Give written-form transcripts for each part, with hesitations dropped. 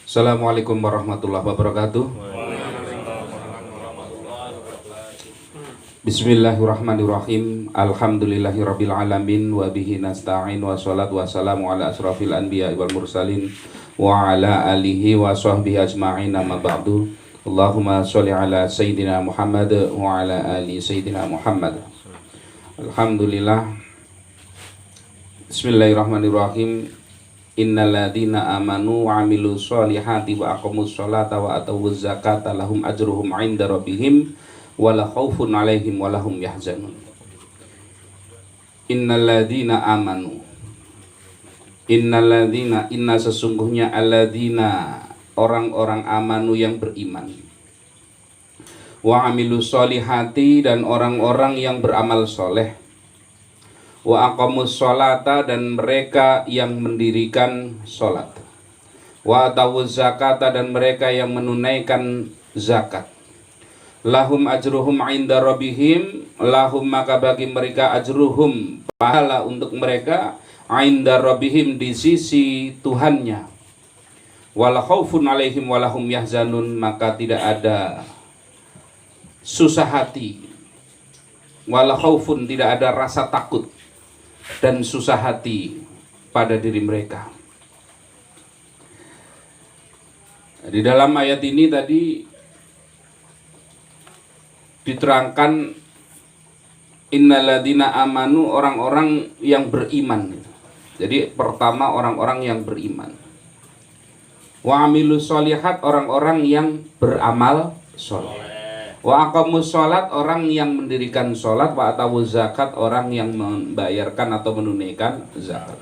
Assalamualaikum warahmatullahi wabarakatuh. Bismillahirrahmanirrahim. Alhamdulillahirabbil alamin wa bihi nasta'in wa sholatu wassalamu ala asrofil anbiya wal mursalin wa ala alihi wa sahbihi ajma'in, amma ba'du. Allahumma sholli ala sayyidina Muhammad wa ala ali sayyidina Muhammad. Alhamdulillah. Bismillahirrahmanirrahim. Innal ladzina amanu wa amilus sholihati wa aqamus sholata wa atawuz zakata lahum ajruhum 'inda rabbihim wala khaufun 'alaihim wala hum yahzanun. Innal ladzina amanu. Inna sesungguhnya alladzina orang-orang amanu yang beriman. Wa amilus sholihati dan orang-orang yang beramal soleh. Wa aqamus sholata dan mereka yang mendirikan sholat. Wa atawuz zakata dan mereka yang menunaikan zakat. Lahum ajruhum 'inda rabbihim, lahum maka bagi mereka ajruhum pahala untuk mereka 'inda rabbihim di sisi Tuhannya. Wala khaufun 'alaihim walahum yahzanun, maka tidak ada susah hati. Wala khaufun, tidak ada rasa takut dan susah hati pada diri mereka. Di dalam ayat ini tadi diterangkan innalladzina amanu, orang-orang yang beriman. Jadi pertama orang-orang yang beriman. Wa amilus sholihat, orang-orang yang beramal soleh. Wa aqamus sholat, orang yang mendirikan sholat. Wa atawuz zakat, orang yang membayarkan atau menunaikan zakat.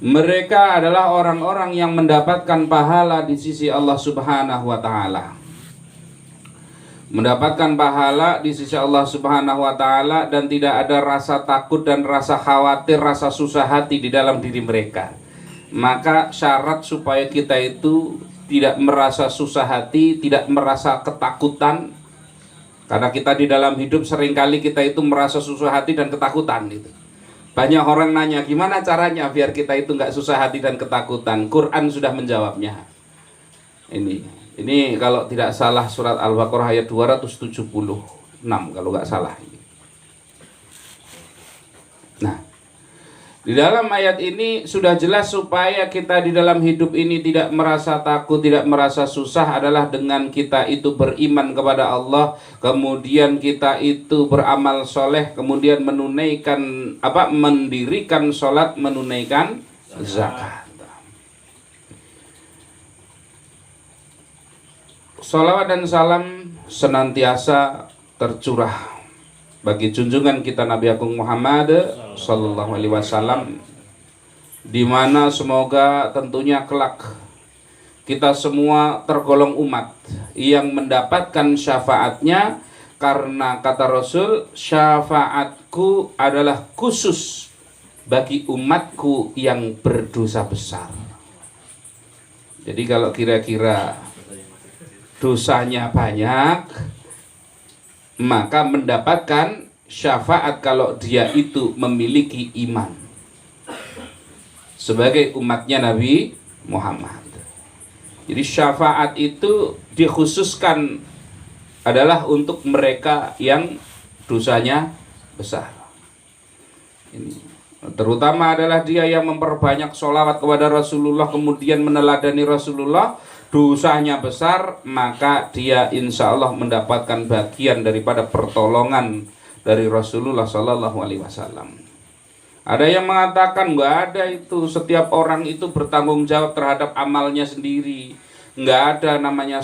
Mereka adalah orang-orang yang mendapatkan pahala di sisi Allah Subhanahu wa ta'ala. Mendapatkan pahala di sisi Allah Subhanahu wa ta'ala dan tidak ada rasa takut dan rasa khawatir, rasa susah hati di dalam diri mereka. Maka syarat supaya kita itu tidak merasa susah hati, tidak merasa ketakutan. Karena kita di dalam hidup seringkali kita itu merasa susah hati dan ketakutan gitu. Banyak orang nanya, gimana caranya biar kita itu nggak susah hati dan ketakutan? Quran sudah menjawabnya. Ini kalau tidak salah surat Al-Baqarah ayat 276 kalau nggak salah. Nah, di dalam ayat ini sudah jelas supaya kita di dalam hidup ini tidak merasa takut, tidak merasa susah adalah dengan kita itu beriman kepada Allah, kemudian kita itu beramal soleh, kemudian mendirikan sholat, menunaikan zakat. Salawat dan salam senantiasa tercurah bagi junjungan kita Nabi Agung Muhammad sallallahu alaihi wasallam, di mana semoga tentunya kelak kita semua tergolong umat yang mendapatkan syafaatnya, karena kata Rasul, syafaatku adalah khusus bagi umatku yang berdosa besar. Jadi kalau kira-kira dosanya banyak, maka mendapatkan syafaat kalau dia itu memiliki iman sebagai umatnya Nabi Muhammad. Jadi syafaat itu dikhususkan adalah untuk mereka yang dosanya besar. Ini terutama adalah dia yang memperbanyak sholawat kepada Rasulullah, kemudian meneladani Rasulullah, dosanya besar, maka dia insya Allah mendapatkan bagian daripada pertolongan dari Rasulullah Sallallahu Alaihi Wasallam. Ada yang mengatakan nggak ada itu, setiap orang itu bertanggung jawab terhadap amalnya sendiri, nggak ada namanya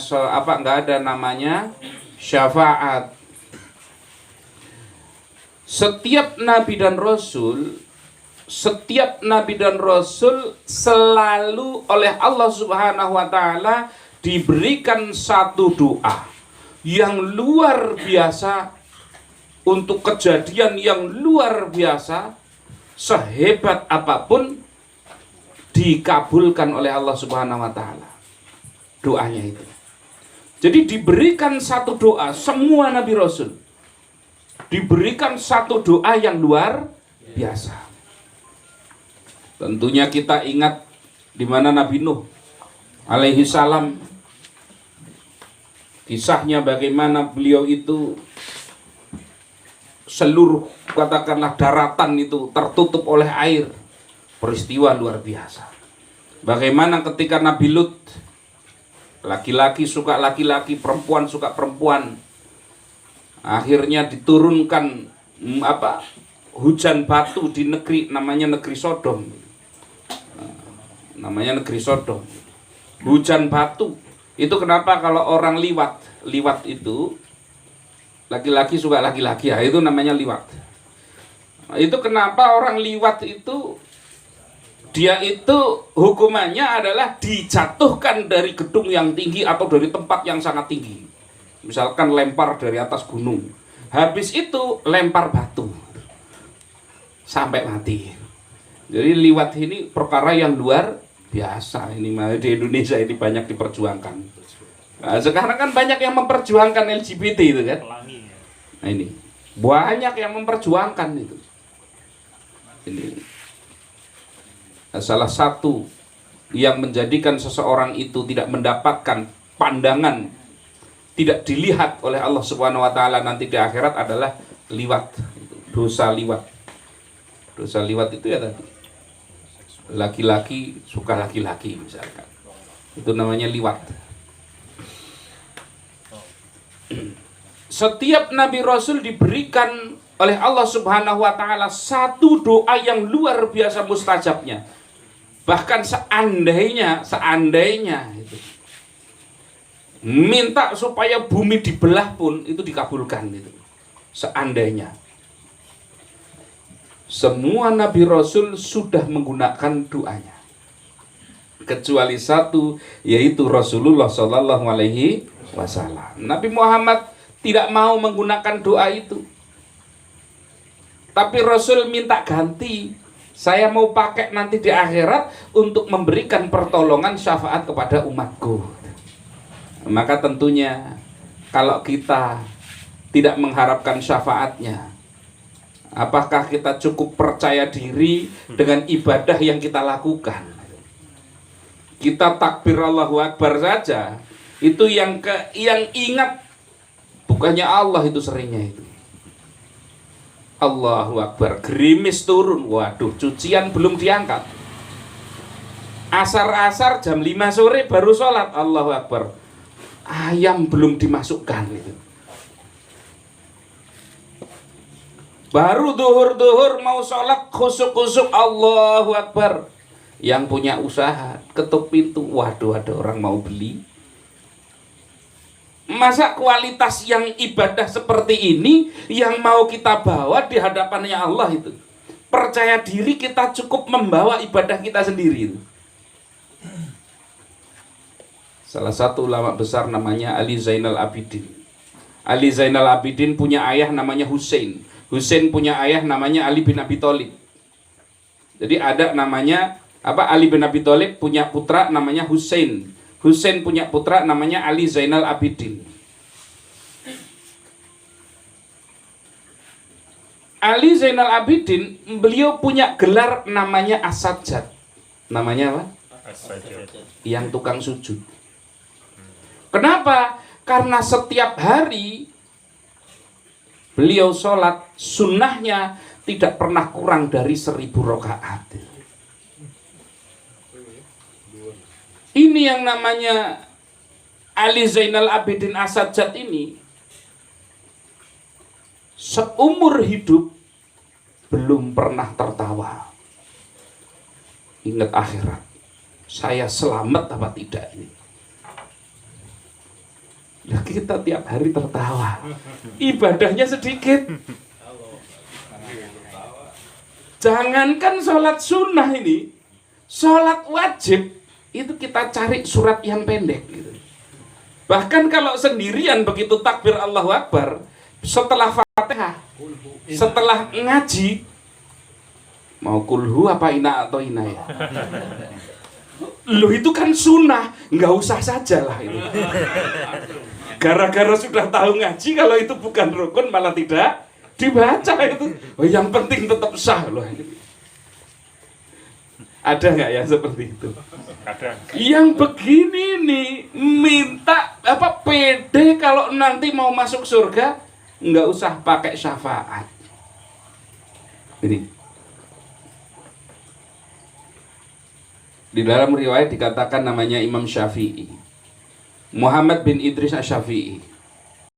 syafaat. Setiap nabi dan rasul selalu oleh Allah Subhanahu wa ta'ala diberikan satu doa yang luar biasa, untuk kejadian yang luar biasa, sehebat apapun dikabulkan oleh Allah Subhanahu wa ta'ala doanya itu. Jadi diberikan satu doa, semua nabi rasul diberikan satu doa yang luar biasa. Tentunya kita ingat di mana Nabi Nuh alaihi salam, kisahnya bagaimana beliau itu seluruh katakanlah daratan itu tertutup oleh air. Peristiwa luar biasa. Bagaimana ketika Nabi Lut, laki-laki suka laki-laki, perempuan suka perempuan, akhirnya diturunkan hujan batu di negeri namanya negeri Sodom. Namanya negeri Sodom. Hujan batu. Itu kenapa kalau orang liwat itu laki-laki suka laki-laki, ya itu namanya liwat. Itu kenapa orang liwat itu dia itu hukumannya adalah dijatuhkan dari gedung yang tinggi atau dari tempat yang sangat tinggi. Misalkan lempar dari atas gunung. Habis itu lempar batu sampai mati. Jadi liwat ini perkara yang luar biasa. Ini di Indonesia ini banyak diperjuangkan. Nah, sekarang kan banyak yang memperjuangkan LGBT itu kan. Nah ini banyak yang memperjuangkan itu. Ini salah satu yang menjadikan seseorang itu tidak mendapatkan pandangan, tidak dilihat oleh Allah Subhanahu wa taala nanti di akhirat adalah liwat. Dosa liwat. Dosa liwat itu ya tadi. Laki-laki suka laki-laki misalkan. Itu namanya liwat. Setiap Nabi Rasul diberikan oleh Allah Subhanahu wa taala satu doa yang luar biasa mustajabnya. Bahkan seandainya itu minta supaya bumi dibelah pun itu dikabulkan itu. Seandainya. Semua Nabi Rasul sudah menggunakan doanya. Kecuali satu, yaitu Rasulullah Shallallahu Alaihi Wasallam. Nabi Muhammad tidak mau menggunakan doa itu. Tapi Rasul minta ganti. Saya mau pakai nanti di akhirat untuk memberikan pertolongan syafaat kepada umatku. Maka tentunya kalau kita tidak mengharapkan syafaatnya, apakah kita cukup percaya diri dengan ibadah yang kita lakukan? Kita takbir Allahu Akbar saja, itu yang ingat bukannya Allah itu seringnya itu. Allahu Akbar, gerimis turun, waduh cucian belum diangkat. Asar-asar jam 5 sore baru sholat, Allahu Akbar, ayam belum dimasukkan itu. Baru duhur mau sholat khusuk-khusuk, Allahu Akbar. Yang punya usaha ketuk pintu, waduh ada orang mau beli. Masa kualitas yang ibadah seperti ini yang mau kita bawa di hadapannya Allah itu? Percaya diri kita cukup membawa ibadah kita sendiri itu. Salah satu ulama besar namanya Ali Zainal Abidin. Ali Zainal Abidin punya ayah namanya Husain. Husain punya ayah namanya Ali bin Abi Thalib. Jadi ada namanya Ali bin Abi Thalib punya putra namanya Husain. Husain punya putra namanya Ali Zainal Abidin. Ali Zainal Abidin, beliau punya gelar namanya As-Sajjad. Namanya apa? As-Sajjad. Yang tukang sujud. Kenapa? Karena setiap hari beliau sholat, sunnahnya tidak pernah kurang dari 1000 rakaat. Ini yang namanya Ali Zainal Abidin As-Sajjad ini seumur hidup belum pernah tertawa. Ingat akhirat, saya selamat apa tidak ini? Nah, kita tiap hari tertawa, ibadahnya sedikit. Jangankan sholat sunnah ini, sholat wajib itu kita cari surat yang pendek gitu. Bahkan kalau sendirian begitu takbir Allahu Akbar, setelah Fatihah, setelah ngaji, mau kulhu apa ina atau ina ya? Loh itu kan sunnah, nggak usah saja lah itu. Gara-gara sudah tahu ngaji, kalau itu bukan rukun malah tidak dibaca itu. Oh, yang penting tetap sah loh. Ada nggak yang seperti itu? Ada. Yang begini nih minta apa pede kalau nanti mau masuk surga nggak usah pakai syafaat. Ini di dalam riwayat dikatakan namanya Imam Syafi'i, Muhammad bin Idris Asy-Syafi'i.